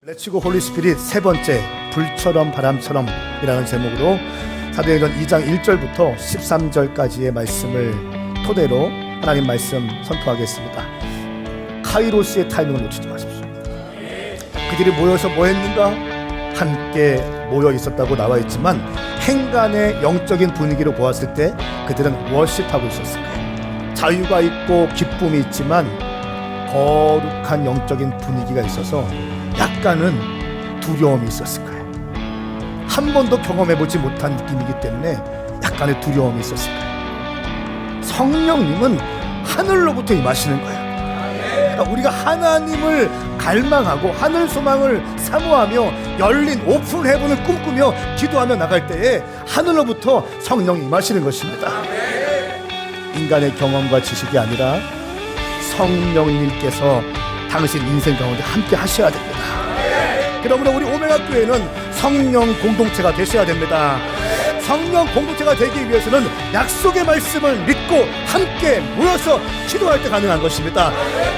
레츠고 홀리 스피릿 세 번째 불처럼 바람처럼 이라는 제목으로 사도행전 2장 1절부터 13절까지의 말씀을 토대로 하나님 말씀 선포하겠습니다. 카이로스의 타이밍을 놓치지 마십시오. 그들이 모여서 뭐 했는가? 함께 모여 있었다고 나와 있지만 행간의 영적인 분위기로 보았을 때 그들은 워십하고 있었을 거예요. 자유가 있고 기쁨이 있지만 거룩한 영적인 분위기가 있어서 약간은 두려움이 있었을 거예요. 한 번도 경험해보지 못한 느낌이기 때문에 약간의 두려움이 있었을 거예요. 성령님은 하늘로부터 임하시는 거예요. 그러니까 우리가 하나님을 갈망하고 하늘 소망을 사모하며 열린 오픈 헤븐을 꿈꾸며 기도하며 나갈 때에 하늘로부터 성령이 임하시는 것입니다. 인간의 경험과 지식이 아니라 성령님께서 당신 인생 가운데 함께 하셔야 됩니다. 그러므로 우리 오메가 교회는 성령 공동체가 되셔야 됩니다. 성령 공동체가 되기 위해서는 약속의 말씀을 믿고 함께 모여서 기도할 때 가능한 것입니다.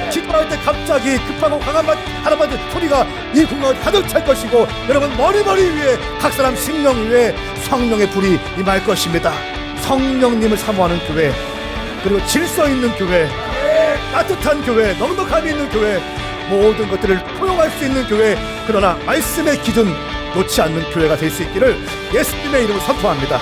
기도할 때 갑자기 급하고 강한 하나님의 소리가 이 공간을 가득 찰 것이고 여러분 머리 위에 각 사람 심령 위에 성령의 불이 임할 것입니다. 성령님을 사모하는 교회, 그리고 질서 있는 교회, 따뜻한 교회, 넉넉함이 있는 교회, 모든 것들을 포용할 수 있는 교회, 그러나 말씀의 기준 놓지 않는 교회가 될 수 있기를 예수님의 이름으로 선포합니다.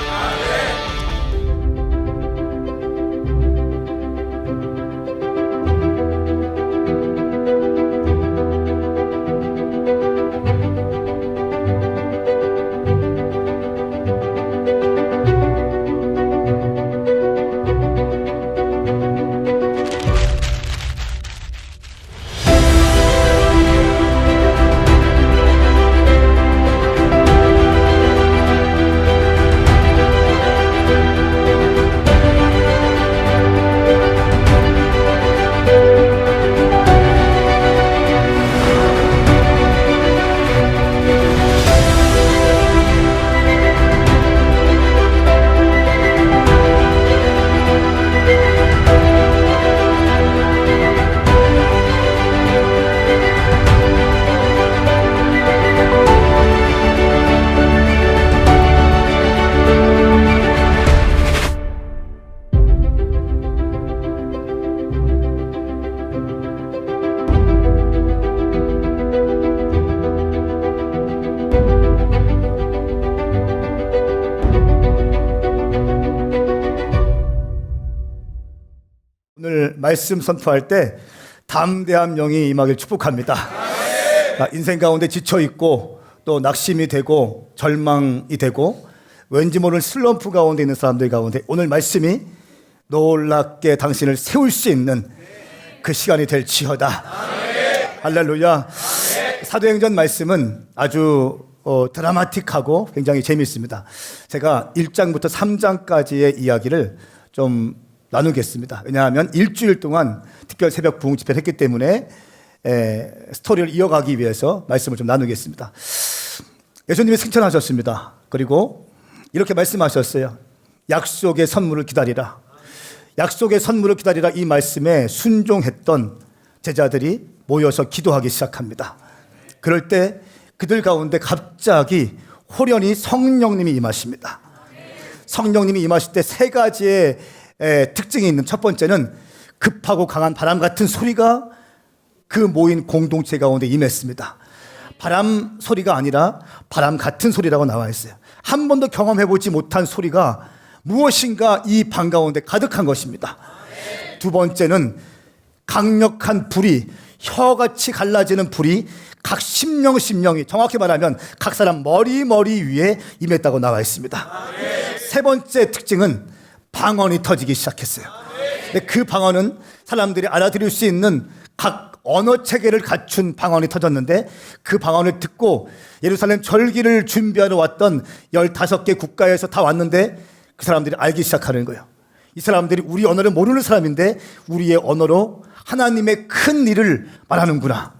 오늘 말씀 선포할 때 담대한 영이 임하길 축복합니다. 인생 가운데 지쳐있고 또 낙심이 되고 절망이 되고 왠지 모르는 슬럼프 가운데 있는 사람들 가운데 오늘 말씀이 놀랍게 당신을 세울 수 있는 그 시간이 될지어다. 할렐루야. 사도행전 말씀은 아주 드라마틱하고 굉장히 재미있습니다. 제가 1장부터 3장까지의 이야기를 좀 나누겠습니다. 왜냐하면 일주일 동안 특별 새벽 부흥 집회를 했기 때문에 스토리를 이어가기 위해서 말씀을 좀 나누겠습니다. 예수님이 승천하셨습니다. 그리고 이렇게 말씀하셨어요. 약속의 선물을 기다리라. 약속의 선물을 기다리라. 이 말씀에 순종했던 제자들이 모여서 기도하기 시작합니다. 그럴 때 그들 가운데 갑자기 호련히 성령님이 임하십니다. 성령님이 임하실 때 세 가지의 특징이 있는 첫 번째는 급하고 강한 바람 같은 소리가 그 모인 공동체 가운데 임했습니다. 바람 소리가 아니라 바람 같은 소리라고 나와 있어요. 한 번도 경험해보지 못한 소리가 무엇인가 이 방 가운데 가득한 것입니다. 두 번째는 강력한 불이, 혀같이 갈라지는 불이 각 심령이 정확히 말하면 각 사람 머리 위에 임했다고 나와 있습니다. 세 번째 특징은 방언이 터지기 시작했어요. 근데 그 방언은 사람들이 알아들을 수 있는 각 언어 체계를 갖춘 방언이 터졌는데 그 방언을 듣고 예루살렘 절기를 준비하러 왔던 15개 국가에서 다 왔는데 그 사람들이 알기 시작하는 거예요. 이 사람들이 우리 언어를 모르는 사람인데 우리의 언어로 하나님의 큰 일을 말하는구나.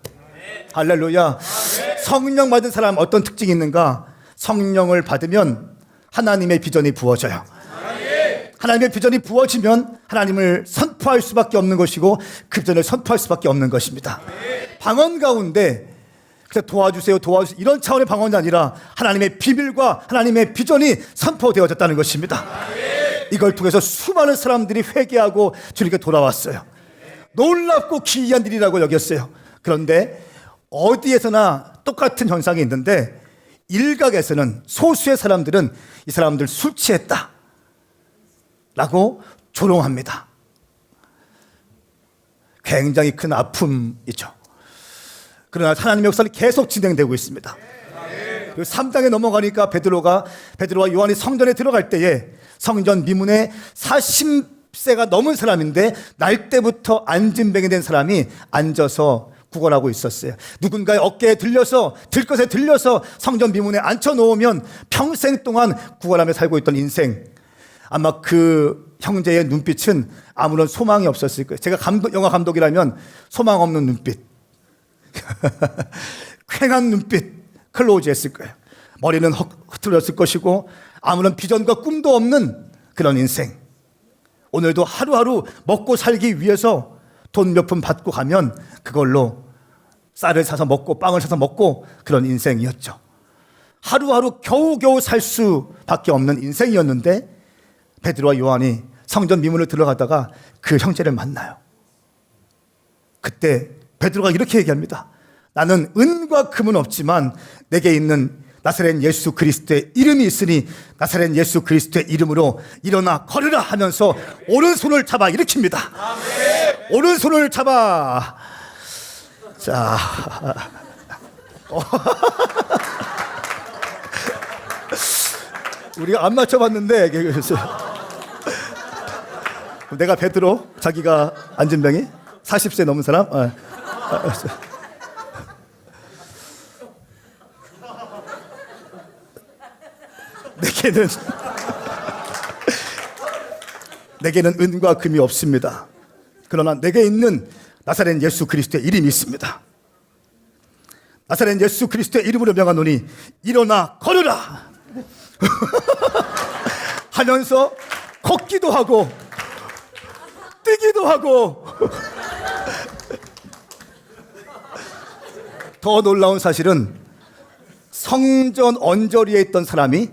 할렐루야. 성령 받은 사람 어떤 특징이 있는가? 성령을 받으면 하나님의 비전이 부어져요. 하나님의 비전이 부어지면 하나님을 선포할 수밖에 없는 것이고 그 비전을 선포할 수밖에 없는 것입니다. 방언 가운데 그래서 도와주세요 이런 차원의 방언이 아니라 하나님의 비밀과 하나님의 비전이 선포되어졌다는 것입니다. 이걸 통해서 수많은 사람들이 회개하고 주님께 돌아왔어요. 놀랍고 기이한 일이라고 여겼어요. 그런데 어디에서나 똑같은 현상이 있는데 일각에서는, 소수의 사람들은 이 사람들 술 취했다 라고 조롱합니다. 굉장히 큰 아픔이죠. 그러나 하나님의 역사는 계속 진행되고 있습니다. 3장에 넘어가니까 베드로와 요한이 성전에 들어갈 때에 성전 미문에 40세가 넘은 사람인데 날 때부터 안진뱅이 된 사람이 앉아서 구걸하고 있었어요. 누군가의 어깨에 들려서, 들것에 들려서 성전 미문에 앉혀놓으면 평생 동안 구걸하며 살고 있던 인생. 아마 그 형제의 눈빛은 아무런 소망이 없었을 거예요. 제가 영화 감독이라면 소망 없는 눈빛, 쾌한 눈빛, 클로즈했을 거예요. 머리는 흐트러졌을 것이고 아무런 비전과 꿈도 없는 그런 인생. 오늘도 하루하루 먹고 살기 위해서 돈 몇 푼 받고 가면 그걸로 쌀을 사서 먹고 빵을 사서 먹고 그런 인생이었죠. 하루하루 겨우겨우 살 수밖에 없는 인생이었는데 베드로와 요한이 성전 미문을 들어가다가 그 형제를 만나요. 그때 베드로가 이렇게 얘기합니다. 나는 은과 금은 없지만 내게 있는 나사렛 예수 그리스도의 이름이 있으니 나사렛 예수 그리스도의 이름으로 일어나 걸으라 하면서 오른손을 잡아 일으킵니다. 오른손을 잡아. 자, 우리가 안 맞춰봤는데 내가 베드로, 자기가 안진뱅이, 40세 넘은 사람. 내게는 은과 금이 없습니다. 그러나 내게 있는 나사렛 예수 그리스도의 이름이 있습니다. 나사렛 예수 그리스도의 이름으로 명하노니 일어나 걸으라 하면서 걷기도 하고 뛰기도 하고 더 놀라운 사실은 성전 언저리에 있던 사람이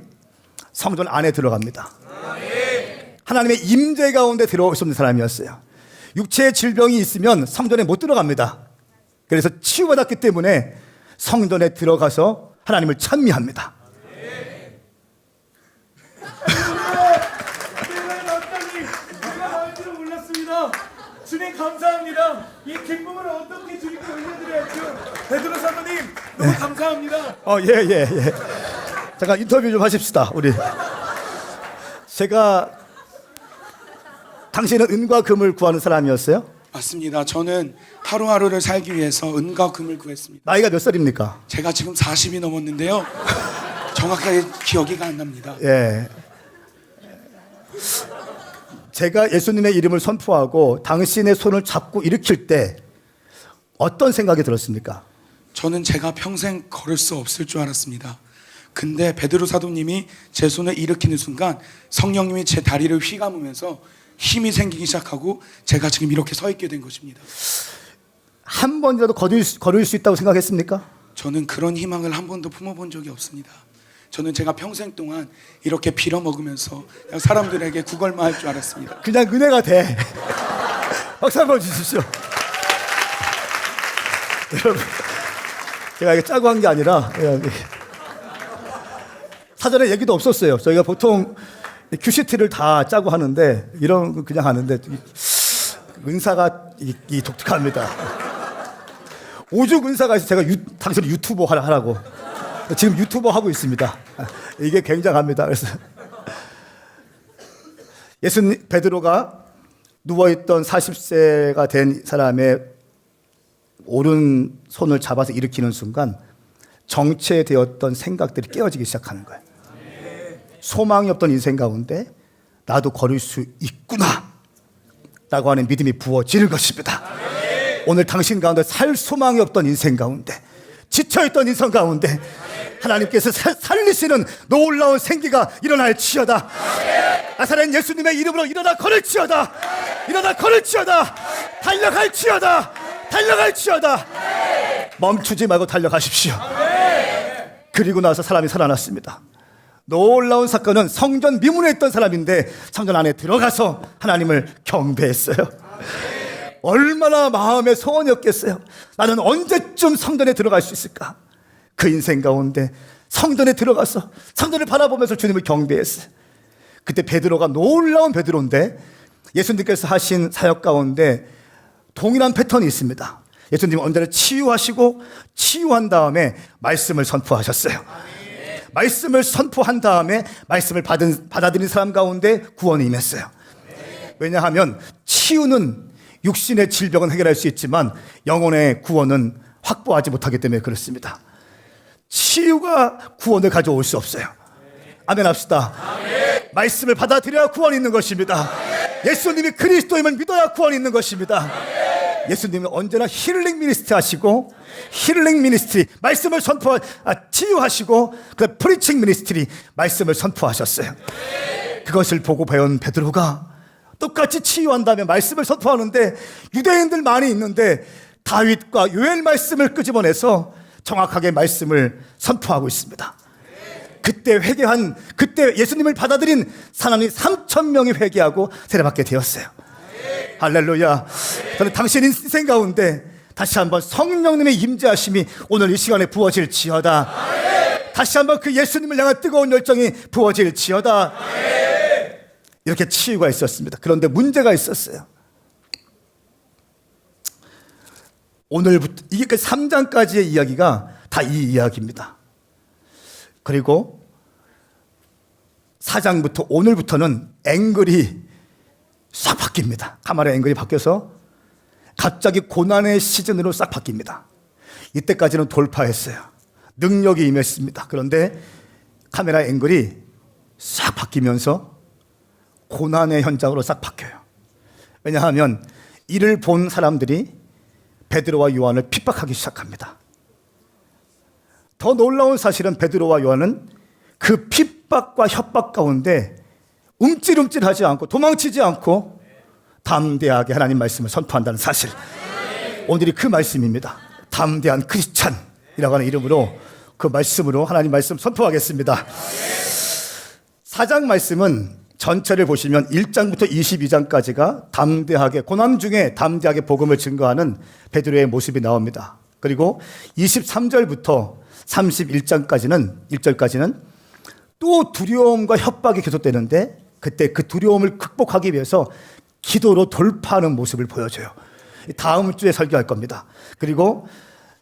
성전 안에 들어갑니다. 하나님의 임재 가운데 들어오는 사람이었어요. 육체의 질병이 있으면 성전에 못 들어갑니다. 그래서 치유받았기 때문에 성전에 들어가서 하나님을 찬미합니다. 주님 감사합니다. 이 기쁨을 어떻게 주님께 올려드려야죠? 베드로 사모님 너무 감사합니다. 예. 잠깐 인터뷰 좀 하십시다. 우리 제가 당신은 은과 금을 구하는 사람이었어요? 맞습니다. 저는 하루하루를 살기 위해서 은과 금을 구했습니다. 나이가 몇 살입니까? 제가 지금 40이 넘었는데요. 정확하게 기억이 안 납니다. 예. 제가 예수님의 이름을 선포하고 당신의 손을 잡고 일으킬 때 어떤 생각이 들었습니까? 저는 제가 평생 걸을 수 없을 줄 알았습니다. 근데 베드로 사도님이 제 손을 일으키는 순간 성령님이 제 다리를 휘감으면서 힘이 생기기 시작하고 제가 지금 이렇게 서 있게 된 것입니다. 한 번이라도 걸을 수 있다고 생각했습니까? 저는 그런 희망을 한 번도 품어본 적이 없습니다. 저는 제가 평생 동안 이렇게 빌어먹으면서 그냥 사람들에게 구걸만 할 줄 알았습니다. 그냥 은혜가 돼. 박수 한번 주십시오. 여러분, 제가 이게 짜고 한 게 아니라 사전에 얘기도 없었어요. 저희가 보통 큐시트를 다 짜고 하는데 이런 거 그냥 하는데 은사가 이 독특합니다. 오죽 은사가 있어. 제가 당신 유튜버 하라고. 지금 유튜버 하고 있습니다. 이게 굉장합니다. 그래서 베드로가 누워있던 40세가 된 사람의 오른손을 잡아서 일으키는 순간 정체되었던 생각들이 깨어지기 시작하는 거예요. 소망이 없던 인생 가운데 나도 걸을 수 있구나 라고 하는 믿음이 부어지는 것입니다. 오늘 당신 가운데 살 소망이 없던 인생 가운데, 지쳐있던 인생 가운데 하나님께서 살리시는 놀라운 생기가 일어날지어다. 나사렛 예수님의 이름으로 일어나 걸을지어다. 일어나 걸을지어다. 달려갈지어다. 달려갈지어다. 멈추지 말고 달려가십시오. 그리고 나서 사람이 살아났습니다. 놀라운 사건은 성전 미문에 있던 사람인데 성전 안에 들어가서 하나님을 경배했어요. 얼마나 마음의 소원이었겠어요. 나는 언제쯤 성전에 들어갈 수 있을까? 그 인생 가운데 성전에 들어가서 성전을 바라보면서 주님을 경배했어요. 그때 베드로가 놀라운 베드로인데 예수님께서 하신 사역 가운데 동일한 패턴이 있습니다. 예수님은 언제나 치유하시고 치유한 다음에 말씀을 선포하셨어요. 말씀을 선포한 다음에 말씀을 받아들인 사람 가운데 구원이 임했어요. 왜냐하면 치유는 육신의 질병은 해결할 수 있지만 영혼의 구원은 확보하지 못하기 때문에 그렇습니다. 치유가 구원을 가져올 수 없어요. 아멘 합시다. 말씀을 받아들여야 구원이 있는 것입니다. 예수님이 그리스도임을 믿어야 구원이 있는 것입니다. 예수님은 언제나 힐링 미니스트리 하시고 힐링 미니스트리 말씀을 치유하시고 그 프리칭 미니스트리 말씀을 선포하셨어요. 그것을 보고 배운 베드로가 똑같이 치유한 다음에 말씀을 선포하는데 유대인들 많이 있는데 다윗과 요엘 말씀을 끄집어내서 정확하게 말씀을 선포하고 있습니다. 그때 예수님을 받아들인 사람이 3,000명이 회개하고 세례받게 되었어요. 할렐루야. 저는 당신 인생 가운데 다시 한번 성령님의 임재하심이 오늘 이 시간에 부어질지어다. 다시 한번 그 예수님을 향한 뜨거운 열정이 부어질지어다. 이렇게 치유가 있었습니다. 그런데 문제가 있었어요. 오늘부터 이게 3장까지의 이야기가 다 이 이야기입니다. 그리고 4장부터 오늘부터는 앵글이 싹 바뀝니다. 카메라 앵글이 바뀌어서 갑자기 고난의 시즌으로 싹 바뀝니다. 이때까지는 돌파했어요. 능력이 임했습니다. 그런데 카메라 앵글이 싹 바뀌면서 고난의 현장으로 싹 바뀌어요. 왜냐하면 이를 본 사람들이 베드로와 요한을 핍박하기 시작합니다. 더 놀라운 사실은 베드로와 요한은 그 핍박과 협박 가운데 움찔움찔하지 않고 도망치지 않고 담대하게 하나님 말씀을 선포한다는 사실. 오늘이 그 말씀입니다. 담대한 크리스찬이라고 하는 이름으로 그 말씀으로 하나님 말씀 선포하겠습니다. 4장 말씀은 전체를 보시면 1장부터 22장까지가 담대하게 고난 중에 담대하게 복음을 증거하는 베드로의 모습이 나옵니다. 그리고 23절부터 31장까지는 1절까지는 또 두려움과 협박이 계속되는데 그때 그 두려움을 극복하기 위해서 기도로 돌파하는 모습을 보여줘요. 다음 주에 설교할 겁니다. 그리고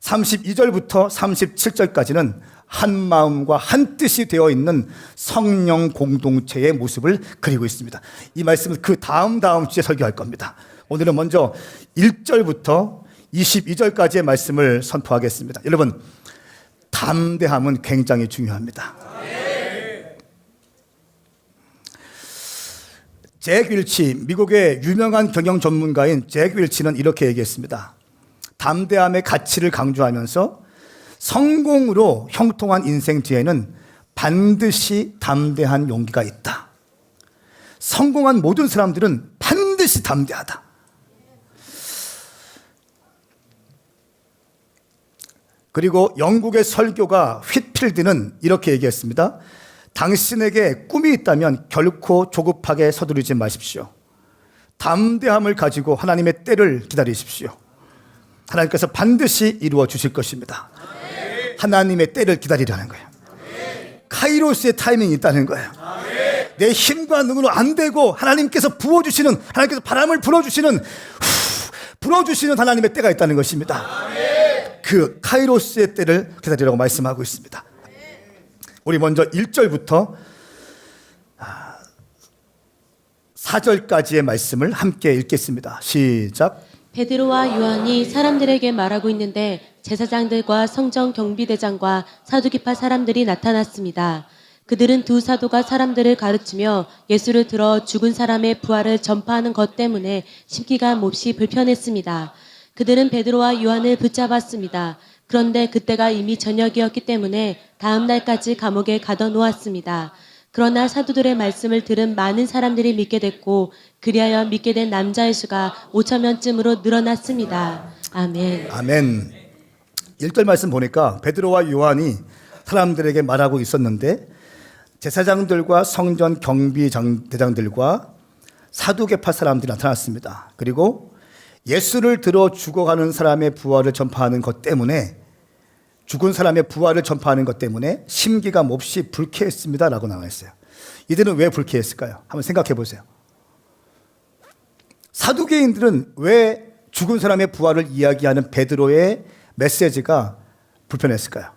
32절부터 37절까지는 한 마음과 한 뜻이 되어 있는 성령 공동체의 모습을 그리고 있습니다. 이 말씀은 그 다음 주에 설교할 겁니다. 오늘은 먼저 1절부터 22절까지의 말씀을 선포하겠습니다. 여러분, 담대함은 굉장히 중요합니다. 잭 윌치, 미국의 유명한 경영 전문가인 잭 윌치는 이렇게 얘기했습니다. 담대함의 가치를 강조하면서 성공으로 형통한 인생 뒤에는 반드시 담대한 용기가 있다. 성공한 모든 사람들은 반드시 담대하다. 그리고 영국의 설교가 휘필드는 이렇게 얘기했습니다. 당신에게 꿈이 있다면 결코 조급하게 서두르지 마십시오. 담대함을 가지고 하나님의 때를 기다리십시오. 하나님께서 반드시 이루어 주실 것입니다. 하나님의 때를 기다리라는 거예요. 카이로스의 타이밍이 있다는 거예요. 내 힘과 능으로 안 되고 하나님께서 부어주시는, 하나님께서 바람을 불어주시는 하나님의 때가 있다는 것입니다. 그 카이로스의 때를 기다리라고 말씀하고 있습니다. 우리 먼저 1절부터 4절까지의 말씀을 함께 읽겠습니다. 시작. 베드로와 요한이 사람들에게 말하고 있는데 제사장들과 성전 경비대장과 사두기파 사람들이 나타났습니다. 그들은 두 사도가 사람들을 가르치며 예수를 들어 죽은 사람의 부활을 전파하는 것 때문에 심기가 몹시 불편했습니다. 그들은 베드로와 요한을 붙잡았습니다. 그런데 그때가 이미 저녁이었기 때문에 다음 날까지 감옥에 가둬놓았습니다. 그러나 사도들의 말씀을 들은 많은 사람들이 믿게 됐고 그리하여 믿게 된 남자의 수가 5,000명쯤으로 늘어났습니다. 아멘. 아멘. 1절 말씀 보니까 베드로와 요한이 사람들에게 말하고 있었는데 제사장들과 성전 경비대장들과 사두개파 사람들이 나타났습니다. 그리고 예수를 들어 죽어가는 사람의 부활을 전파하는 것 때문에, 죽은 사람의 부활을 전파하는 것 때문에 심기가 몹시 불쾌했습니다 라고 나와 있어요. 이들은 왜 불쾌했을까요? 한번 생각해 보세요. 사두개인들은 왜 죽은 사람의 부활을 이야기하는 베드로의 메시지가 불편했을까요?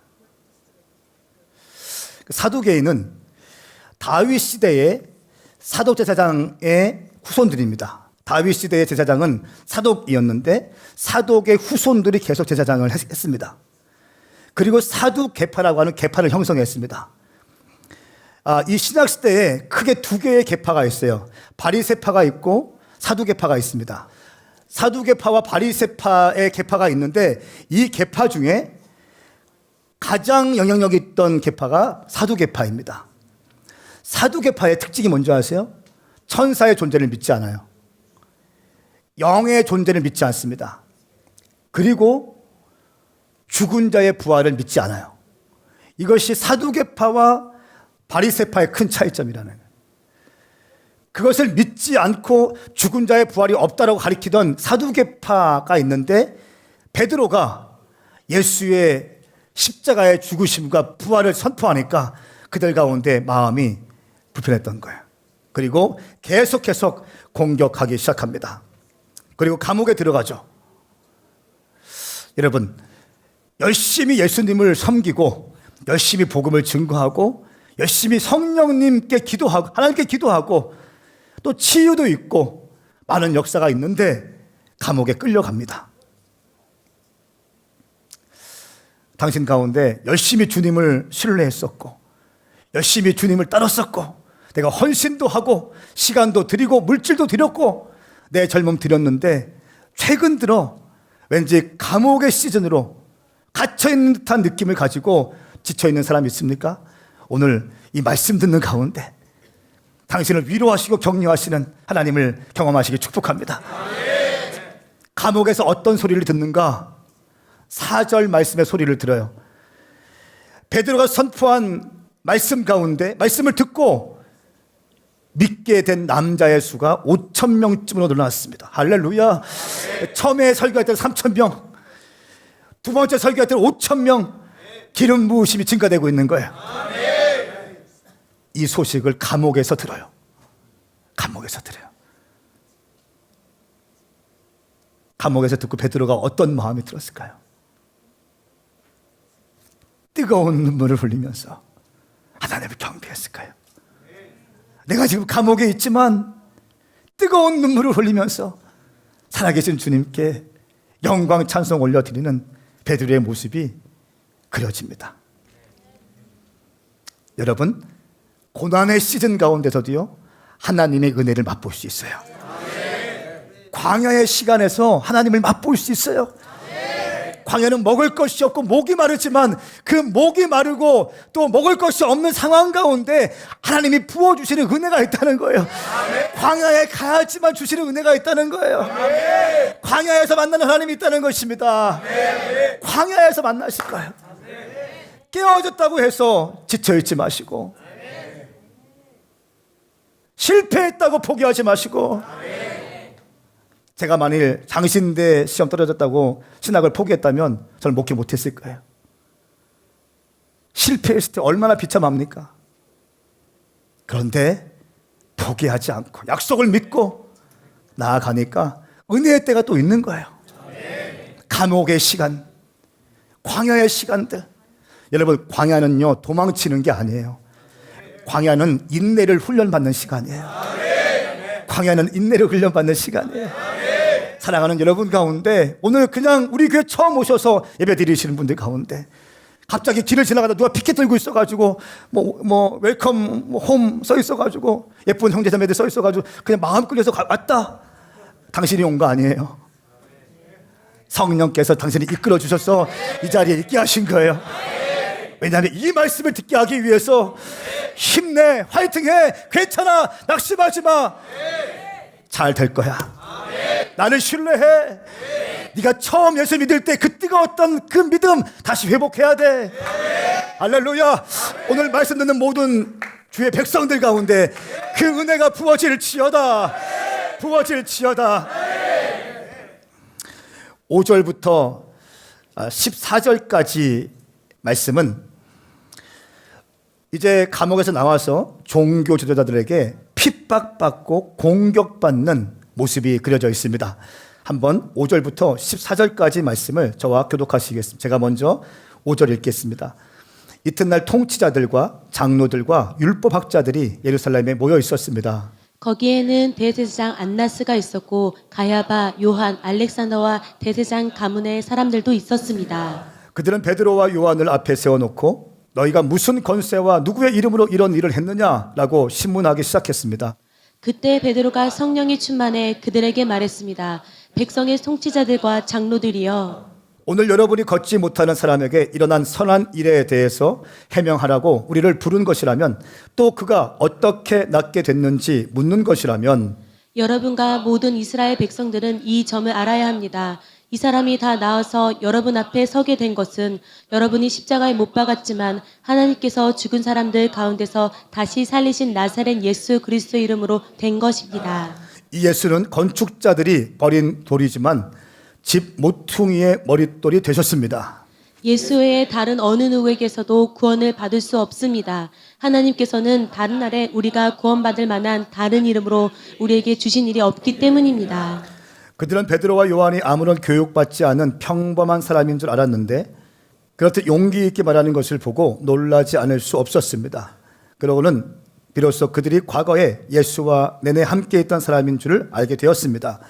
사두개인은 다윗 시대의 사독 제사장의 후손들입니다. 다윗 시대의 제사장은 사독이었는데 사독의 후손들이 계속 제사장을 했습니다. 그리고 사두개파라고 하는 계파를 형성했습니다. 이 신약 시대에 크게 두 개의 계파가 있어요. 바리새파가 있고 사두개파가 있습니다. 사두개파와 바리새파의 계파가 있는데 이 계파 중에 가장 영향력이 있던 계파가 사두개파입니다. 사두개파의 특징이 뭔지 아세요? 천사의 존재를 믿지 않아요. 영의 존재를 믿지 않습니다. 그리고 죽은 자의 부활을 믿지 않아요. 이것이 사두개파와 바리새파의 큰 차이점이라는 거예요. 그것을 믿지 않고 죽은 자의 부활이 없다라고 가리키던 사두개파가 있는데 베드로가 예수의 십자가의 죽으심과 부활을 선포하니까 그들 가운데 마음이 불편했던 거예요. 그리고 계속 공격하기 시작합니다. 그리고 감옥에 들어가죠. 여러분, 열심히 예수님을 섬기고 열심히 복음을 증거하고 열심히 성령님께 기도하고 하나님께 기도하고 또 치유도 있고 많은 역사가 있는데 감옥에 끌려갑니다. 당신 가운데 열심히 주님을 신뢰했었고 열심히 주님을 따랐었고 내가 헌신도 하고 시간도 드리고 물질도 드렸고 내 젊음 드렸는데 최근 들어 왠지 감옥의 시즌으로 갇혀있는 듯한 느낌을 가지고 지쳐있는 사람이 있습니까? 오늘 이 말씀 듣는 가운데 당신을 위로하시고 격려하시는 하나님을 경험하시기 축복합니다. 감옥에서 어떤 소리를 듣는가? 4절 말씀의 소리를 들어요. 베드로가 선포한 말씀 가운데 말씀을 듣고 믿게 된 남자의 수가 5,000명쯤으로 늘어났습니다. 할렐루야. 처음에 설교할 때는 3,000명, 두 번째 설교할 때는 5,000명, 기름 부으심이 증가되고 있는 거예요. 이 소식을 감옥에서 들어요. 감옥에서 들어요. 감옥에서 듣고 베드로가 어떤 마음이 들었을까요? 뜨거운 눈물을 흘리면서 하나님을 경배했을까요? 내가 지금 감옥에 있지만 뜨거운 눈물을 흘리면서 살아계신 주님께 영광 찬송 올려드리는 베드로의 모습이 그려집니다. 여러분, 고난의 시즌 가운데서도요 하나님의 은혜를 맛볼 수 있어요. 광야의 시간에서 하나님을 맛볼 수 있어요. 광야는 먹을 것이 없고 목이 마르지만 그 목이 마르고 또 먹을 것이 없는 상황 가운데 하나님이 부어주시는 은혜가 있다는 거예요. 광야에 가야지만 주시는 은혜가 있다는 거예요. 광야에서 만나는 하나님이 있다는 것입니다. 광야에서 만나실 거예요. 깨어졌다고 해서 지쳐있지 마시고 실패했다고 포기하지 마시고 제가 만일 장신대 시험 떨어졌다고 신학을 포기했다면 저는 목회 못했을 거예요. 실패했을 때 얼마나 비참합니까? 그런데 포기하지 않고 약속을 믿고 나아가니까 은혜의 때가 또 있는 거예요. 감옥의 시간, 광야의 시간들. 여러분, 광야는요 도망치는 게 아니에요. 광야는 인내를 훈련받는 시간이에요. 광야는 인내를 훈련받는 시간이에요. 사랑하는 여러분 가운데 오늘 그냥 우리 교회 처음 오셔서 예배 드리시는 분들 가운데 갑자기 길을 지나가다 누가 피켓 들고 있어가지고 웰컴 홈 써 있어가지고 예쁜 형제자매들 써 있어가지고 그냥 마음 끌려서 왔다. 당신이 온 거 아니에요. 성령께서 당신이 이끌어 주셔서 이 자리에 있게 하신 거예요. 왜냐하면 이 말씀을 듣게 하기 위해서 힘내, 화이팅해, 괜찮아, 낙심하지 마, 잘 될 거야. 나를 신뢰해. 네가 처음 예수 믿을 때 그 뜨거웠던 그 믿음 다시 회복해야 돼. 할렐루야. 오늘 말씀 듣는 모든 주의 백성들 가운데 그 은혜가 부어질지어다. 부어질지어다. 5절부터 14절까지 말씀은 이제 감옥에서 나와서 종교 지도자들에게 핍박받고 공격받는 모습이 그려져 있습니다. 한번 5절부터 14절까지 말씀을 저와 교독하시겠습니다. 제가 먼저 5절 읽겠습니다. 이튿날 통치자들과 장로들과 율법학자들이 예루살렘에 모여 있었습니다. 거기에는 대제사장 안나스가 있었고 가야바, 요한, 알렉산더와 대제사장 가문의 사람들도 있었습니다. 그들은 베드로와 요한을 앞에 세워놓고 너희가 무슨 권세와 누구의 이름으로 이런 일을 했느냐라고 신문하기 시작했습니다. 그때 베드로가 성령이 충만해 그들에게 말했습니다. 백성의 통치자들과 장로들이여, 오늘 여러분이 걷지 못하는 사람에게 일어난 선한 일에 대해서 해명하라고 우리를 부른 것이라면, 또 그가 어떻게 낫게 됐는지 묻는 것이라면, 여러분과 모든 이스라엘 백성들은 이 점을 알아야 합니다. 이 사람이 다 나와서 여러분 앞에 서게 된 것은 여러분이 십자가에 못 박았지만 하나님께서 죽은 사람들 가운데서 다시 살리신 나사렛 예수 그리스도의 이름으로 된 것입니다. 이 예수는 건축자들이 버린 돌이지만 집 모퉁이의 머릿돌이 되셨습니다. 예수 외에 다른 어느 누구에게서도 구원을 받을 수 없습니다. 하나님께서는 다른 날에 우리가 구원받을 만한 다른 이름으로 우리에게 주신 일이 없기 때문입니다. 그들은 베드로와 요한이 아무런 교육받지 않은 평범한 사람인 줄 알았는데 그렇듯 용기 있게 말하는 것을 보고 놀라지 않을 수 없었습니다. 그러고는 비로소 그들이 과거에 예수와 내내 함께 있던 사람인 줄을 알게 되었습니다.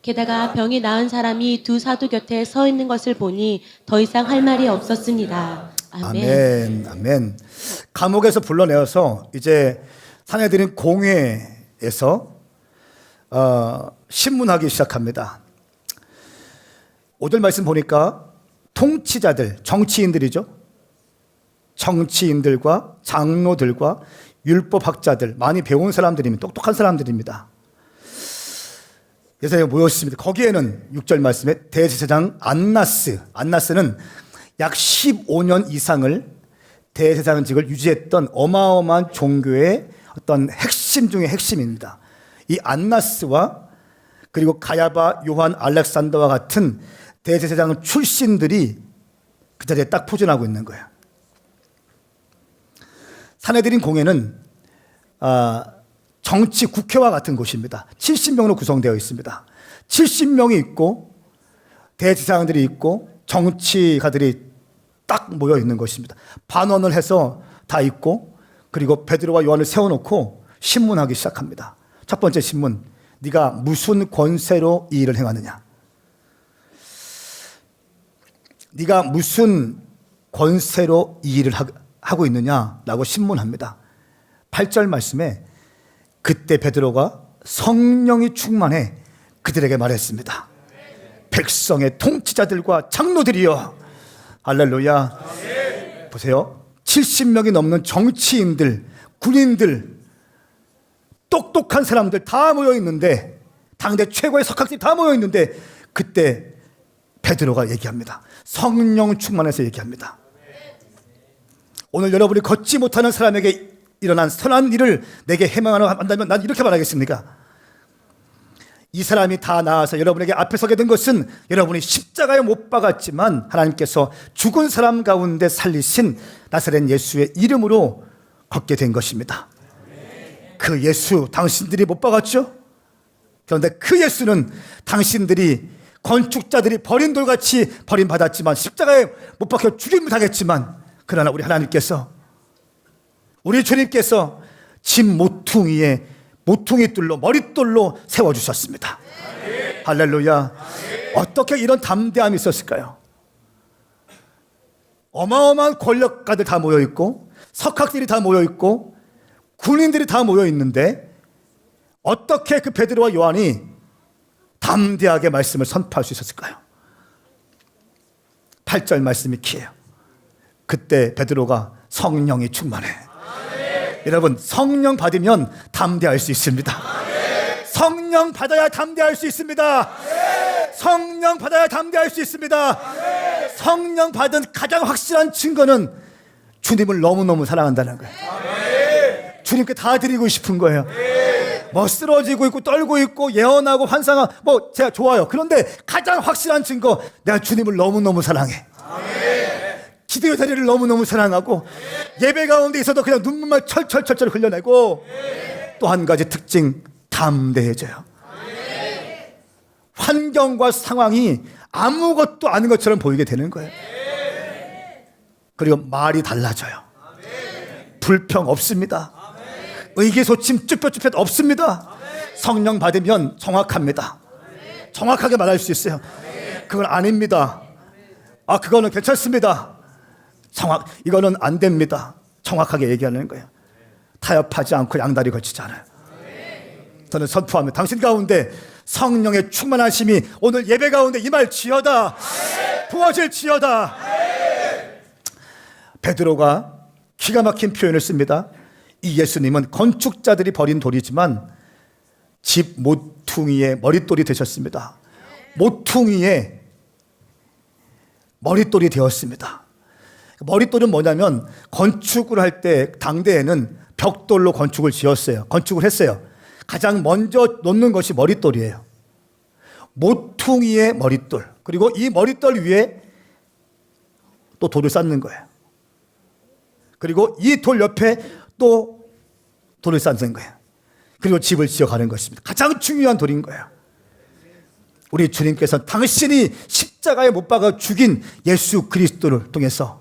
게다가 병이 나은 사람이 두 사도 곁에 서 있는 것을 보니 더 이상 할 말이 없었습니다. 아멘. 아멘. 아멘. 감옥에서 불러내어서 이제 사내들인 공회에서 신문하기 시작합니다. 5절 말씀 보니까 통치자들, 정치인들이죠. 정치인들과 장로들과 율법학자들, 많이 배운 사람들입니다. 똑똑한 사람들입니다. 예수님이 모였습니다. 거기에는 6절 말씀에 대제사장 안나스는 약 15년 이상을 대제사장직을 유지했던 어마어마한 종교의 어떤 핵심 중의 핵심입니다. 이 안나스와 그리고 가야바, 요한, 알렉산더와 같은 대제사장 출신들이 그 자리에 딱 포진하고 있는 거예요. 사내들인 공회는 정치 국회와 같은 곳입니다. 70명으로 구성되어 있습니다. 70명이 있고 대제사장들이 있고 정치가들이 딱 모여 있는 것입니다. 반원을 해서 다 있고, 그리고 베드로와 요한을 세워놓고 신문하기 시작합니다. 첫 번째 신문, 네가 무슨 권세로 이 일을 행하느냐? 네가 무슨 권세로 이 일을 하고 있느냐라고 신문합니다. 8절 말씀에 그때 베드로가 성령이 충만해 그들에게 말했습니다. 백성의 통치자들과 장로들이여. 할렐루야. 보세요. 70명이 넘는 정치인들, 군인들, 똑똑한 사람들 다 모여 있는데, 당대 최고의 석학들이 다 모여 있는데, 그때 베드로가 얘기합니다. 성령 충만해서 얘기합니다. 오늘 여러분이 걷지 못하는 사람에게 일어난 선한 일을 내게 해명한다면 난 이렇게 말하겠습니까? 이 사람이 다 나와서 여러분에게 앞에 서게 된 것은 여러분이 십자가에 못 박았지만 하나님께서 죽은 사람 가운데 살리신 나사렛 예수의 이름으로 걷게 된 것입니다. 그 예수 당신들이 못 박았죠? 그런데 그 예수는 당신들이 건축자들이 버린 돌같이 버림받았지만 십자가에 못 박혀 죽임을 당했지만, 그러나 우리 하나님께서, 우리 주님께서 집 모퉁이에 모퉁이돌로 머릿돌로 세워주셨습니다. 할렐루야. 어떻게 이런 담대함이 있었을까요? 어마어마한 권력가들 다 모여있고 석학들이 다 모여있고 군인들이 다 모여있는데 어떻게 그 베드로와 요한이 담대하게 말씀을 선포할 수 있었을까요? 8절 말씀이 키예요. 그때 베드로가 성령이 충만해. 여러분, 성령 받으면 담대할 수 있습니다. 성령 받아야 담대할 수 있습니다. 성령 받아야 담대할 수 있습니다. 성령 받은 가장 확실한 증거는 주님을 너무너무 사랑한다는 거예요. 주님께 다 드리고 싶은 거예요. 뭐 쓰러지고 있고 떨고 있고 예언하고 환상하고 뭐 제가 좋아요. 그런데 가장 확실한 증거, 내가 주님을 너무너무 사랑해. 기도의 자리를 너무너무 사랑하고 예배 가운데 있어도 그냥 눈물만 철철철철 흘려내고 또 한 가지 특징, 담대해져요. 환경과 상황이 아무것도 아닌 것처럼 보이게 되는 거예요. 그리고 말이 달라져요. 불평 없습니다. 의기소침 쭈뼛쭈뼛 없습니다. 성령 받으면 정확합니다. 정확하게 말할 수 있어요. 그건 아닙니다. 그거는 괜찮습니다. 이거는 안 됩니다. 정확하게 얘기하는 거예요. 타협하지 않고 양다리 걸치지 않아요. 저는 선포하며 당신 가운데 성령의 충만하심이 오늘 예배 가운데 임할지어다. 부어질지어다. 베드로가 기가 막힌 표현을 씁니다. 이 예수님은 건축자들이 버린 돌이지만 집 모퉁이의 머릿돌이 되셨습니다. 모퉁이의 머릿돌이 되었습니다. 머릿돌은 뭐냐면 건축을 할 때 당대에는 벽돌로 건축을 지었어요. 건축을 했어요. 가장 먼저 놓는 것이 머릿돌이에요. 모퉁이의 머릿돌. 그리고 이 머릿돌 위에 또 돌을 쌓는 거예요. 그리고 이 돌 옆에 또 돌을 쌓는 거예요. 그리고 집을 지어가는 것입니다. 가장 중요한 돌인 거예요. 우리 주님께서 당신이 십자가에 못 박아 죽인 예수 그리스도를 통해서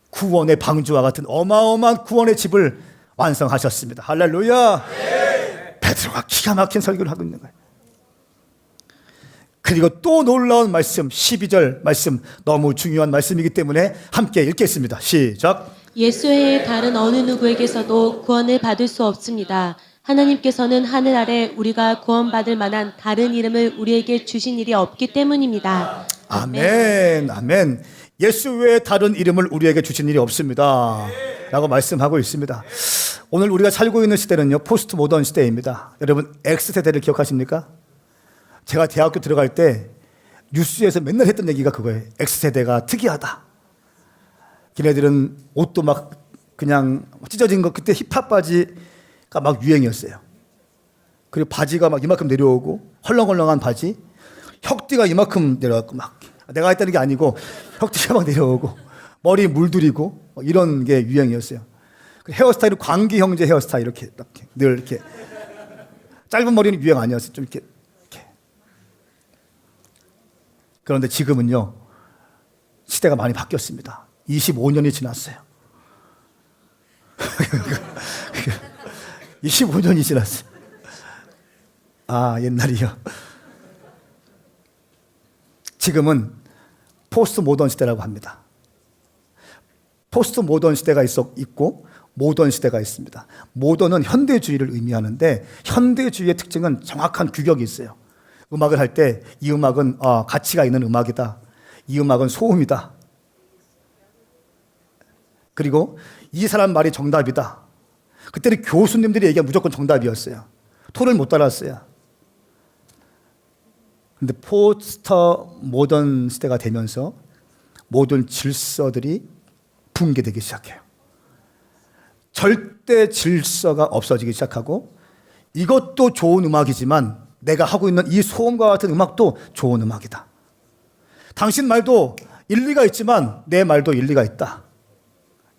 구원의 방주와 같은 어마어마한 구원의 집을 완성하셨습니다. 할렐루야. 베드로가 기가 막힌 설교를 하고 있는 거예요. 그리고 또 놀라운 말씀, 12절 말씀, 너무 중요한 말씀이기 때문에 함께 읽겠습니다. 시작. 예수 외에 다른 어느 누구에게서도 구원을 받을 수 없습니다. 하나님께서는 하늘 아래 우리가 구원받을 만한 다른 이름을 우리에게 주신 일이 없기 때문입니다. 아멘, 아멘. 예수 외에 다른 이름을 우리에게 주신 일이 없습니다. 라고 말씀하고 있습니다. 오늘 우리가 살고 있는 시대는요, 포스트 모던 시대입니다. 여러분, X세대를 기억하십니까? 제가 대학교 들어갈 때 뉴스에서 맨날 했던 얘기가 그거예요. X세대가 특이하다. 걔네들은 옷도 막 그냥 찢어진 거, 그때 힙합 바지가 막 유행이었어요. 그리고 바지가 막 이만큼 내려오고, 헐렁헐렁한 바지, 혁띠가 이만큼 내려왔고, 막 내가 했다는 게 아니고 혁띠가 막 내려오고, 머리 물들이고, 이런 게 유행이었어요. 헤어스타일은 광기 형제 헤어스타일, 이렇게 늘 이렇게. 짧은 머리는 유행 아니었어요. 좀 이렇게. 그런데 지금은요, 시대가 많이 바뀌었습니다. 25년이 지났어요. 25년이 지났어요. 옛날이요. 지금은 포스트 모던 시대라고 합니다. 포스트 모던 시대가 있고 모던 시대가 있습니다. 모던은 현대주의를 의미하는데 현대주의의 특징은 정확한 규격이 있어요. 음악을 할 때 이 음악은 가치가 있는 음악이다. 이 음악은 소음이다. 그리고 이 사람 말이 정답이다. 그때는 교수님들이 얘기하면 무조건 정답이었어요. 토를 못 달았어요. 근데 포스터 모던 시대가 되면서 모든 질서들이 붕괴되기 시작해요. 절대 질서가 없어지기 시작하고 이것도 좋은 음악이지만 내가 하고 있는 이 소음과 같은 음악도 좋은 음악이다. 당신 말도 일리가 있지만 내 말도 일리가 있다.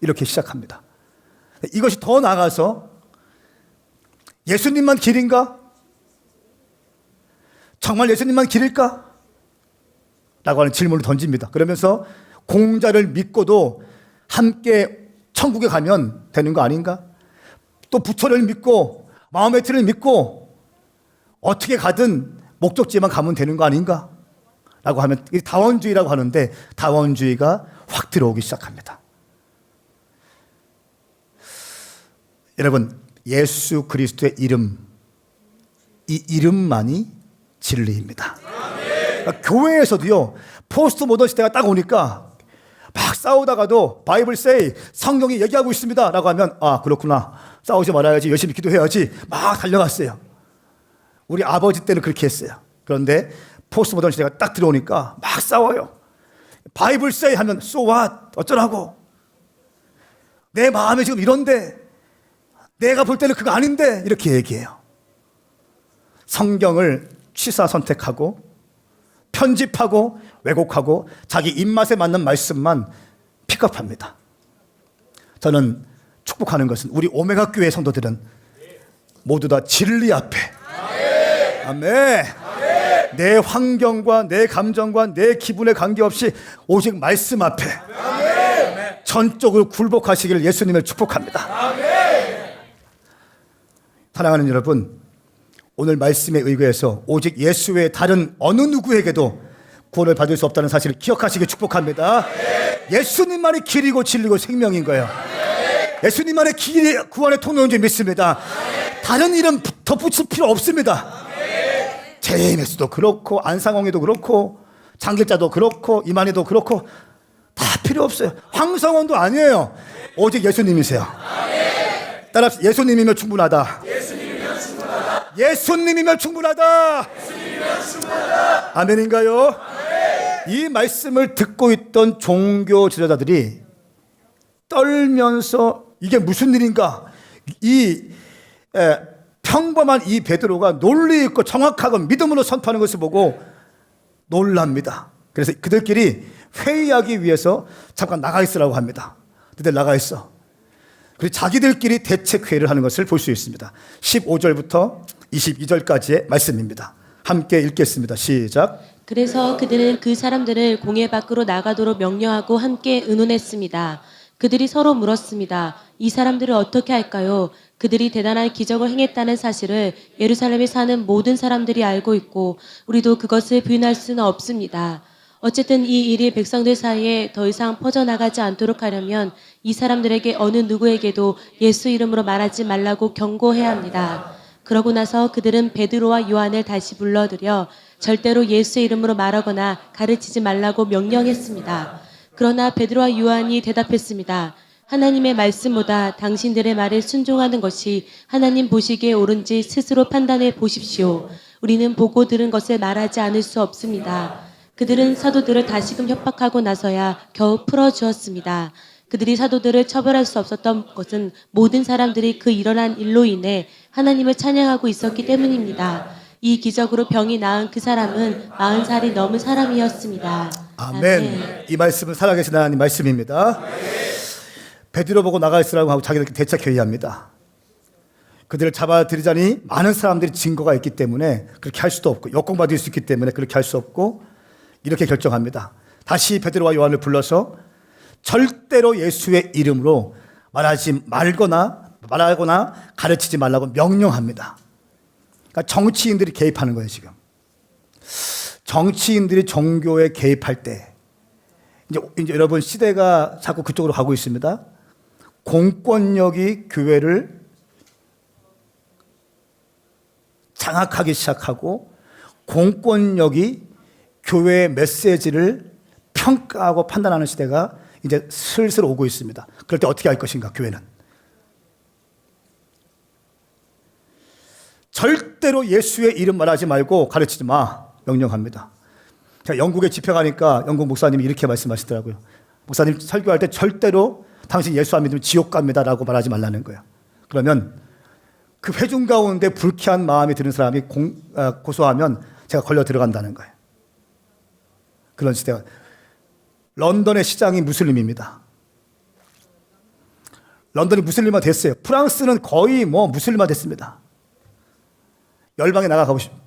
이렇게 시작합니다. 이것이 더 나아가서 예수님만 길인가? 정말 예수님만 길일까? 라고 하는 질문을 던집니다. 그러면서 공자를 믿고도 함께 천국에 가면 되는 거 아닌가? 또 부처를 믿고 마음의 틀을 믿고 어떻게 가든 목적지에만 가면 되는 거 아닌가? 라고 하면 이게 다원주의라고 하는데 다원주의가 확 들어오기 시작합니다. 여러분, 예수 그리스도의 이름, 이 이름만이 진리입니다. 그러니까 교회에서도요, 포스트 모던 시대가 딱 오니까 막 싸우다가도 바이블 세이, 성경이 얘기하고 있습니다 라고 하면 그렇구나, 싸우지 말아야지, 열심히 기도해야지 막 달려갔어요. 우리 아버지 때는 그렇게 했어요. 그런데 포스트모던 시대가 딱 들어오니까 막 싸워요. 바이블 세이 하면 so what? 어쩌라고? 내 마음이 지금 이런데 내가 볼 때는 그거 아닌데 이렇게 얘기해요. 성경을 취사 선택하고 편집하고 왜곡하고 자기 입맛에 맞는 말씀만 픽업합니다. 저는 축복하는 것은 우리 오메가 교회 성도들은 모두 다 진리 앞에 아멘. 내 환경과 내 감정과 내 기분에 관계없이 오직 말씀 앞에 전적으로 굴복하시기를 예수님을 축복합니다. 사랑하는 여러분, 오늘 말씀에 의거해서 오직 예수 외에 다른 어느 누구에게도 구원을 받을 수 없다는 사실을 기억하시길 축복합니다. 예수님만이 길이고 진리고 생명인 거예요. 예수님만의 길이 구원의 통로인 줄 믿습니다. 다른 이름 덧붙일 필요 없습니다. 제임에서도 그렇고 안상홍에도 그렇고 장길자도 그렇고 이만희도 그렇고 다 필요 없어요. 황성원도 아니에요. 오직 예수님이세요. 따라서 예수님이면 충분하다. 예수님이면 충분하다. 아멘인가요? 이 말씀을 듣고 있던 종교 지도자들이 떨면서 이게 무슨 일인가? 평범한 이 베드로가 논리 있고 정확하고 믿음으로 선포하는 것을 보고 놀랍니다. 그래서 그들끼리 회의하기 위해서 잠깐 나가 있으라고 합니다. 그들 나가 있어. 그리고 자기들끼리 대책회의를 하는 것을 볼 수 있습니다. 15절부터 22절까지의 말씀입니다. 함께 읽겠습니다. 시작. 그래서 그들은 그 사람들을 공회 밖으로 나가도록 명령하고 함께 의논했습니다. 그들이 서로 물었습니다. 이 사람들을 어떻게 할까요? 그들이 대단한 기적을 행했다는 사실을 예루살렘에 사는 모든 사람들이 알고 있고 우리도 그것을 부인할 수는 없습니다. 어쨌든 이 일이 백성들 사이에 더 이상 퍼져나가지 않도록 하려면 이 사람들에게 어느 누구에게도 예수 이름으로 말하지 말라고 경고해야 합니다. 그러고 나서 그들은 베드로와 요한을 다시 불러들여 절대로 예수 이름으로 말하거나 가르치지 말라고 명령했습니다. 그러나 베드로와 요한이 대답했습니다. 하나님의 말씀보다 당신들의 말에 순종하는 것이 하나님 보시기에 옳은지 스스로 판단해 보십시오. 우리는 보고 들은 것을 말하지 않을 수 없습니다. 그들은 사도들을 다시금 협박하고 나서야 겨우 풀어주었습니다. 그들이 사도들을 처벌할 수 없었던 것은 모든 사람들이 그 일어난 일로 인해 하나님을 찬양하고 있었기 때문입니다. 이 기적으로 병이 나은 그 사람은 40살이 넘은 사람이었습니다. 아멘. 이 말씀은 살아계신 하나님 말씀입니다. 베드로 보고 나가 있으라고 하고 자기들끼리 대책 회의합니다. 그들을 잡아들이자니 많은 사람들이 증거가 있기 때문에 그렇게 할 수도 없고 역공받을 수 있기 때문에 그렇게 할 수 없고 이렇게 결정합니다. 다시 베드로와 요한을 불러서 절대로 예수의 이름으로 말하거나 가르치지 말라고 명령합니다. 그러니까 정치인들이 개입하는 거예요, 지금. 정치인들이 종교에 개입할 때 이제 여러분 시대가 자꾸 그쪽으로 가고 있습니다. 공권력이 교회를 장악하기 시작하고 공권력이 교회의 메시지를 평가하고 판단하는 시대가 이제 슬슬 오고 있습니다. 그럴 때 어떻게 할 것인가, 교회는? 절대로 예수의 이름 말하지 말고 가르치지 마, 명령합니다. 제가 영국에 집회 가니까 영국 목사님이 이렇게 말씀하시더라고요. 목사님 설교할 때 절대로 당신 예수 안 믿으면 지옥 갑니다라고 말하지 말라는 거예요. 그러면 그 회중 가운데 불쾌한 마음이 드는 사람이 고소하면 제가 걸려 들어간다는 거예요. 그런 시대가. 런던의 시장이 무슬림입니다. 런던이 무슬림화 됐어요. 프랑스는 거의 무슬림화 됐습니다. 열방에 나가고 싶습니다.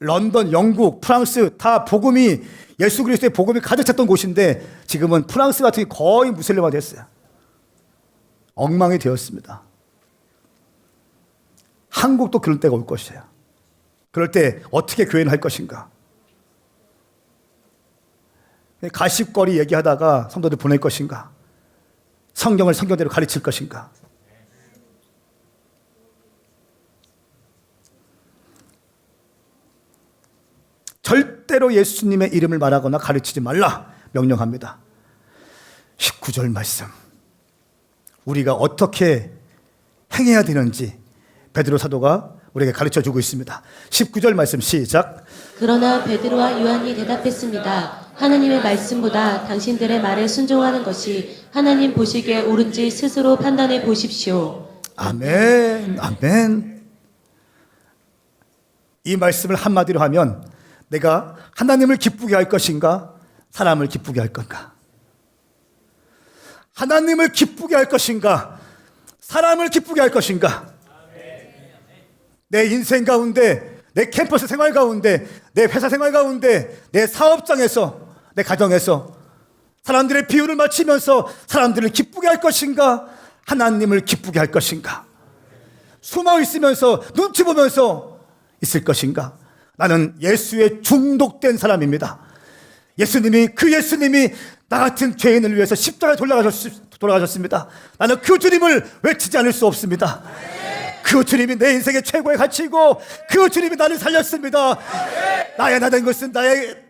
런던, 영국, 프랑스 다 복음이 예수 그리스도의 복음이 가득 찼던 곳인데 지금은 프랑스 같은 게 거의 무슬림화 됐어요. 엉망이 되었습니다. 한국도 그럴 때가 올 것이에요. 그럴 때 어떻게 교회는 할 것인가? 가십거리 얘기하다가 성도들 보낼 것인가? 성경을 성경대로 가르칠 것인가? 절대로 예수님의 이름을 말하거나 가르치지 말라 명령합니다. 19절 말씀. 우리가 어떻게 행해야 되는지 베드로 사도가 우리에게 가르쳐주고 있습니다. 19절 말씀 시작. 그러나 베드로와 요한이 대답했습니다. 하나님의 말씀보다 당신들의 말에 순종하는 것이 하나님 보시기에 옳은지 스스로 판단해 보십시오. 아멘, 아멘. 이 말씀을 한마디로 하면 내가 하나님을 기쁘게 할 것인가, 사람을 기쁘게 할 건가? 하나님을 기쁘게 할 것인가, 사람을 기쁘게 할 것인가? 내 인생 가운데, 내 캠퍼스 생활 가운데, 내 회사 생활 가운데, 내 사업장에서, 내 가정에서 사람들의 비율을 맞추면서 사람들을 기쁘게 할 것인가, 하나님을 기쁘게 할 것인가? 숨어 있으면서 눈치 보면서 있을 것인가? 나는 예수에 중독된 사람입니다. 그 예수님이 나 같은 죄인을 위해서 십자가에 돌아가셨습니다. 나는 그 주님을 외치지 않을 수 없습니다. 그 주님이 내 인생의 최고의 가치이고 그 주님이 나를 살렸습니다. 나의 나된 것은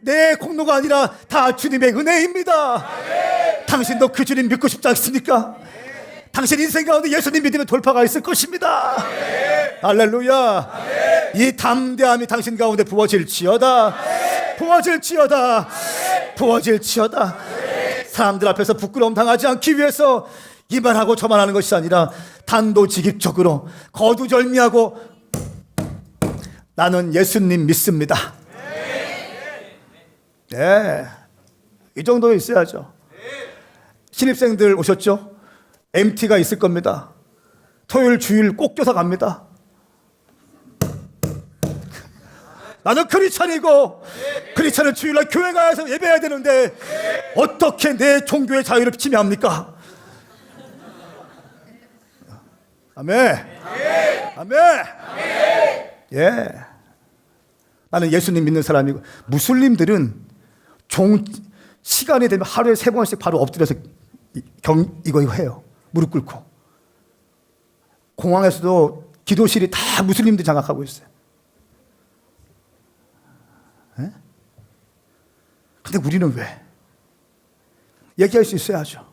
내 공로가 아니라 다 주님의 은혜입니다. 당신도 그 주님 믿고 싶지 않습니까? 당신 인생 가운데 예수님 믿으면 돌파가 있을 것입니다. 할렐루야. 이 담대함이 당신 가운데 부어질지어다. 부어질지어다. 부어질지어다. 사람들 앞에서 부끄러움 당하지 않기 위해서 이만하고 저만하는 것이 아니라 단도직입적으로 거두절미하고 나는 예수님 믿습니다. 네, 이 정도 있어야죠. 신입생들 오셨죠? MT가 있을 겁니다. 토요일 주일 꼭 껴서 갑니다. 나는 크리스찬이고 크리스찬은 주일날 교회 가서 예배해야 되는데 어떻게 내 종교의 자유를 침해합니까? 아멘. 아멘. 예. 나는 예수님 믿는 사람이고 무슬림들은 시간이 되면 하루에 3번씩 바로 엎드려서 이거 해요. 무릎 꿇고. 공항에서도 기도실이 다 무슬림들이 장악하고 있어요. 예? 근데 우리는 왜? 얘기할 수 있어야죠.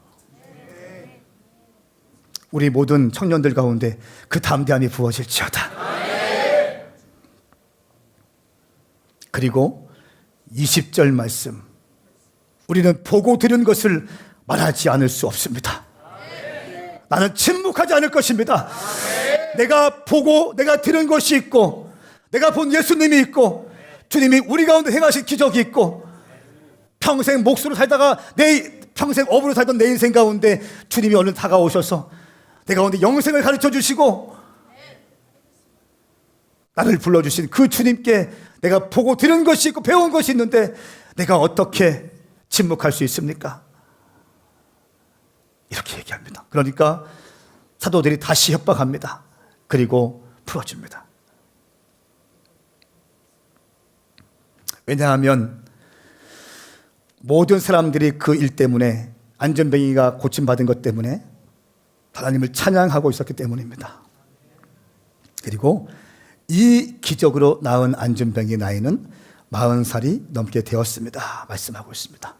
우리 모든 청년들 가운데 그 담대함이 부어질지어다. 그리고 20절 말씀, 우리는 보고 들은 것을 말하지 않을 수 없습니다. 나는 침묵하지 않을 것입니다. 내가 보고 내가 들은 것이 있고 내가 본 예수님이 있고 주님이 우리 가운데 행하신 기적이 있고 평생 목수로 살다가 평생 업으로 살던 내 인생 가운데 주님이 얼른 다가오셔서 내 가운데 영생을 가르쳐 주시고 나를 불러주신 그 주님께 내가 보고 들은 것이 있고 배운 것이 있는데 내가 어떻게 침묵할 수 있습니까? 이렇게 얘기합니다. 그러니까 사도들이 다시 협박합니다. 그리고 풀어줍니다. 왜냐하면 모든 사람들이 그 일 때문에 안전뱅이가 고침받은 것 때문에 하나님을 찬양하고 있었기 때문입니다. 그리고 이 기적으로 낳은 안전뱅이 나이는 40살이 넘게 되었습니다. 말씀하고 있습니다.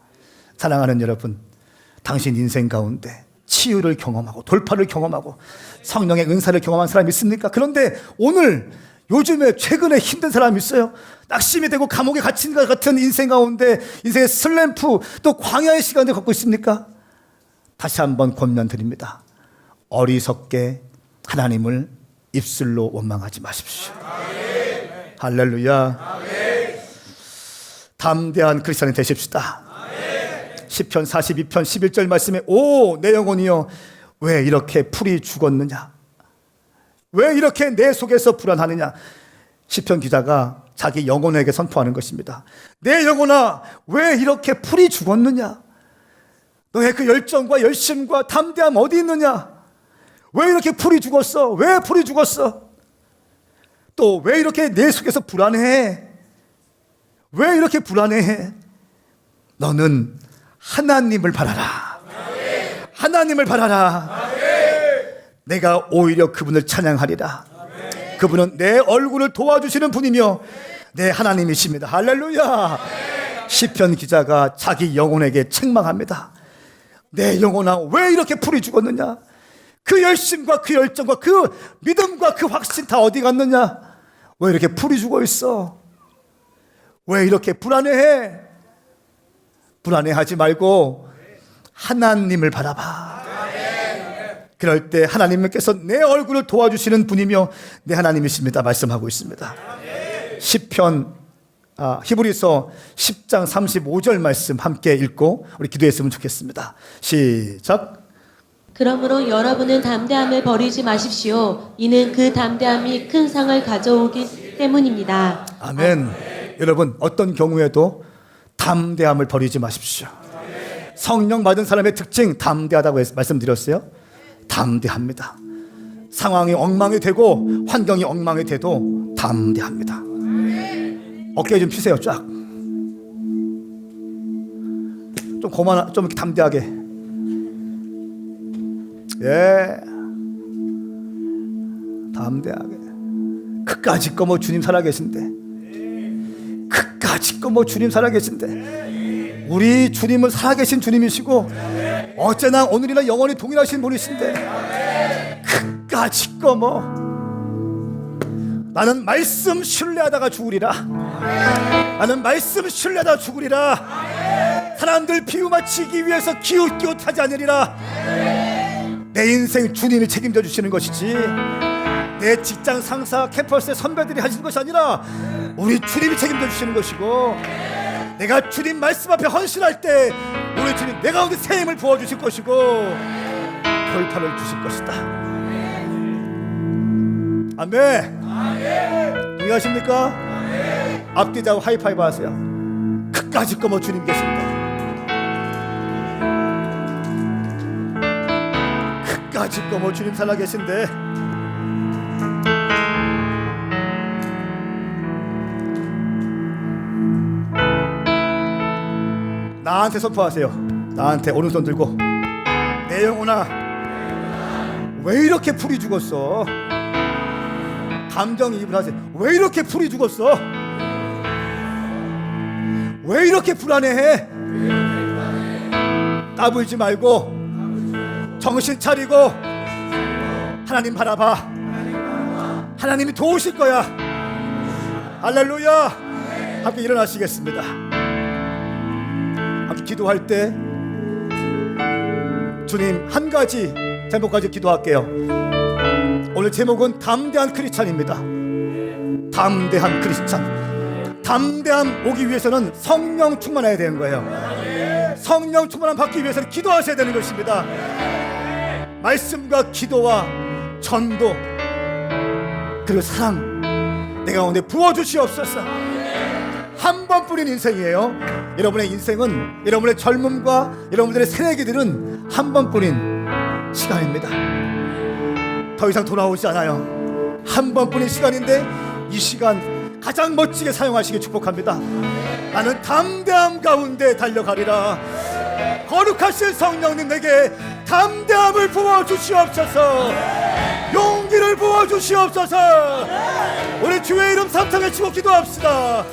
사랑하는 여러분, 당신 인생 가운데 치유를 경험하고 돌파를 경험하고 성령의 은사를 경험한 사람이 있습니까? 그런데 요즘에 최근에 힘든 사람이 있어요. 낙심이 되고 감옥에 갇힌 것 같은 인생 가운데 인생의 슬램프 또 광야의 시간을 갖고 있습니까? 다시 한번 권면드립니다. 어리석게 하나님을 입술로 원망하지 마십시오. 아멘. 할렐루야. 아멘. 담대한 크리스찬이 되십시다. 아멘. 시편 42편 11절 말씀에 내 영혼이여 왜 이렇게 풀이 죽었느냐, 왜 이렇게 내 속에서 불안하느냐. 시편 기자가 자기 영혼에게 선포하는 것입니다. 내 영혼아 왜 이렇게 풀이 죽었느냐, 너의 그 열정과 열심과 담대함 어디 있느냐, 왜 이렇게 풀이 죽었어? 왜 풀이 죽었어? 또 왜 이렇게 내 속에서 불안해? 왜 이렇게 불안해? 너는 하나님을 바라라. 하나님을 바라라. 내가 오히려 그분을 찬양하리라. 그분은 내 얼굴을 도와주시는 분이며 내 하나님이십니다. 할렐루야. 시편 기자가 자기 영혼에게 책망합니다. 내 영혼아 왜 이렇게 풀이 죽었느냐, 그 열심과 그 열정과 그 믿음과 그 확신 다 어디 갔느냐? 왜 이렇게 풀이 죽어 있어? 왜 이렇게 불안해해? 불안해하지 말고 하나님을 바라봐. 그럴 때 하나님께서 내 얼굴을 도와주시는 분이며 내 하나님이십니다 말씀하고 있습니다. 히브리서 10장 35절 말씀 함께 읽고 우리 기도했으면 좋겠습니다. 시작. 그러므로 여러분은 담대함을 버리지 마십시오. 이는 그 담대함이 큰 상을 가져오기 때문입니다. 아멘. 여러분 어떤 경우에도 담대함을 버리지 마십시오. 성령 받은 사람의 특징 담대하다고 말씀드렸어요. 담대합니다. 상황이 엉망이 되고 환경이 엉망이 돼도 담대합니다. 어깨 좀 피세요. 쫙. 좀 고만, 좀 이렇게 담대하게. 예. 담대하게. 그까짓 거 뭐 주님 살아계신데. 그까짓 거 뭐 주님 살아계신데. 우리 주님은 살아계신 주님이시고 어제나 오늘이나 영원히 동일하신 분이신데. 그까짓 거 뭐. 나는 말씀 신뢰하다가 죽으리라. 나는 말씀 신뢰하다가 죽으리라. 사람들 비유 맞추기 위해서 기웃기웃하지 않으리라. 내 인생 주님이 책임져 주시는 것이지 내 직장 상사 캠퍼스의 선배들이 하시는 것이 아니라 우리 주님이 책임져 주시는 것이고, 내가 주님 말씀 앞에 헌신할 때 우리 주님 내 가운데 새 힘을 부어주실 것이고 돌파를 주실 것이다. 아멘. 동의하십니까? 앞뒤자고 하이파이브 하세요. 그까짓 거 뭐 주님 계십니다. 그까짓 거 뭐 주님 살아계신데. 나한테 선포하세요. 나한테 오른손 들고, 내 영혼아 왜 이렇게 풀이 죽었어? 감정이입을 하세요. 왜 이렇게 풀이 죽었어? 왜 이렇게 불안해해? 까불지 말고 정신 차리고 하나님 바라봐. 하나님이 도우실 거야. 할렐루야. 함께 일어나시겠습니다. 함께 기도할 때 주님 한 가지 제목까지 기도할게요. 오늘 제목은 담대한 크리스찬입니다. 담대한 크리스찬. 담대함 오기 위해서는 성령 충만해야 되는 거예요. 성령 충만함 받기 위해서는 기도하셔야 되는 것입니다. 말씀과 기도와 전도 그리고 사랑 내 가운데 부어주시옵소서. 한 번뿐인 인생이에요. 여러분의 인생은, 여러분의 젊음과 여러분들의 새내기들은 한 번뿐인 시간입니다. 더 이상 돌아오지 않아요. 한 번뿐인 시간인데 이 시간 가장 멋지게 사용하시길 축복합니다. 나는 담대함 가운데 달려가리라. 거룩하신 성령님 내게 담대함을 부어주시옵소서. 용기를 부어주시옵소서. 우리 주의 이름 삼창에 치고 기도합시다.